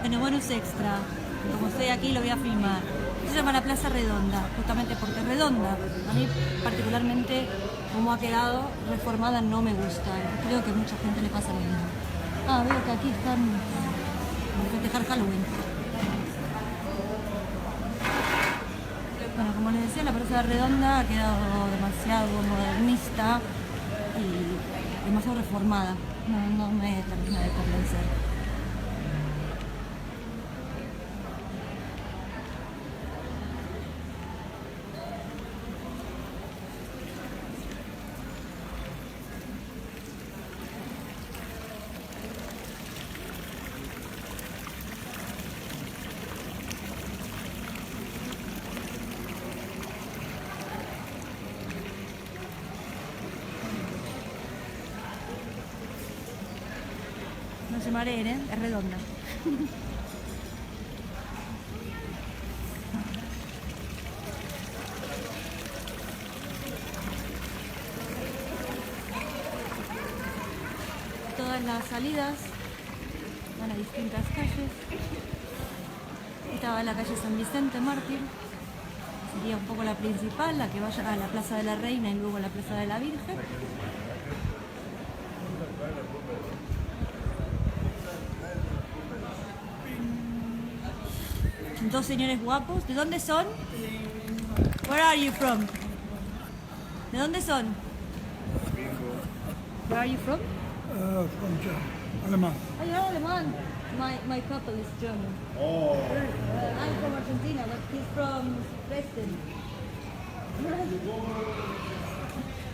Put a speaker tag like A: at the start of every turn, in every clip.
A: en el bonus extra. Como estoy aquí lo voy a filmar. Se llama la Plaza Redonda, justamente porque es redonda. A mí particularmente, como ha quedado reformada, no me gusta. Creo que a mucha gente le pasa lo mismo. Ah, veo que aquí están por festejar Halloween. Bueno, como les decía, la Plaza Redonda ha quedado demasiado modernista y demasiado reformada. No me termina de convencer. No se mareen, ¿eh? Es redonda. Todas las salidas van a distintas calles. Esta va a la calle San Vicente Mártir. Sería un poco la principal, la que vaya a la Plaza de la Reina y luego a la Plaza de la Virgen. Dos señores guapos. ¿De dónde son? Where are you from? ¿De dónde son? Where are you from?
B: From Germany. Alemán.
A: Oh, you're alemán. My couple is German.
B: Oh.
A: I'm from Argentina, but he's from Dresden.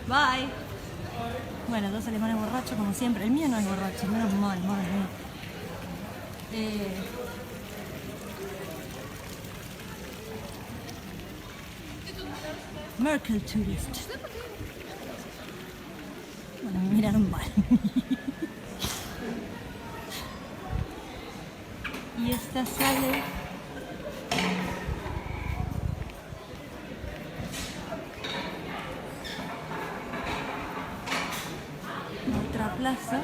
A: Bye. Bueno, dos alemanes borrachos como siempre. El mío no es borracho, menos mal, madre mía. Merkel Tourist. Bueno, me miraron mal. Y esta sale otra plaza.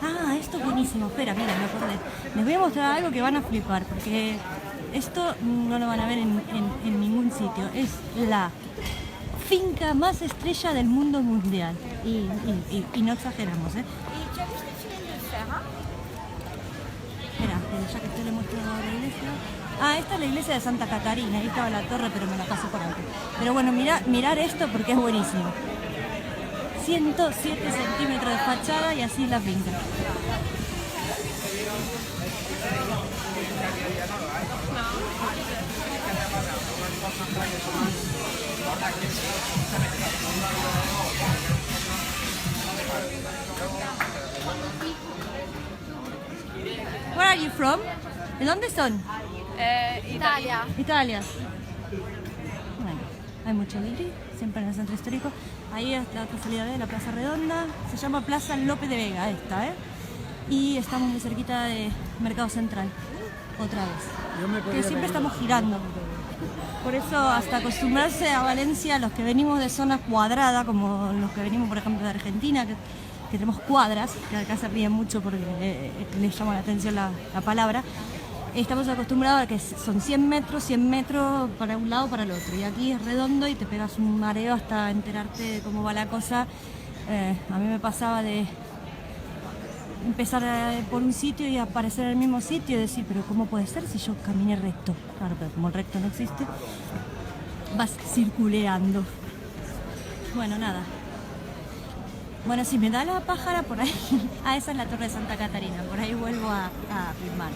A: Ah, esto es buenísimo. Espera, mira, me acordé. Les voy a mostrar algo que van a flipar, porque esto no lo van a ver en ningún sitio. Es la finca más estrella del mundo mundial. Y no exageramos, ¿eh? Espera, ya que estoy le muestro la iglesia. Ah, esta es la iglesia de Santa Catarina. Ahí estaba la torre, pero me la paso por alto. Pero bueno, mirar esto porque es buenísimo. 107 centímetros de fachada y así la finca. Where are you from? ¿De dónde son?
C: Italia.
A: Italia. Bueno, hay mucho guiri, siempre en el centro histórico. Ahí es la otra salida de la Plaza Redonda. Se llama Plaza Lope de Vega esta, ¿eh? Y estamos muy cerquita de Mercado Central. Otra vez. Que siempre estamos girando. Por eso, hasta acostumbrarse a Valencia, los que venimos de zona cuadrada, como los que venimos, por ejemplo, de Argentina, que tenemos cuadras, que acá se ríen mucho porque les llama la atención la palabra, estamos acostumbrados a que son 100 metros para un lado para el otro. Y aquí es redondo y te pegas un mareo hasta enterarte de cómo va la cosa. A mí me pasaba de empezar por un sitio y aparecer en el mismo sitio y decir, pero ¿cómo puede ser si yo caminé recto? Claro, pero como el recto no existe, vas circuleando. Bueno, nada. Bueno, si me da la pájara por ahí. Ah, esa es la Torre de Santa Catarina. Por ahí vuelvo a filmar.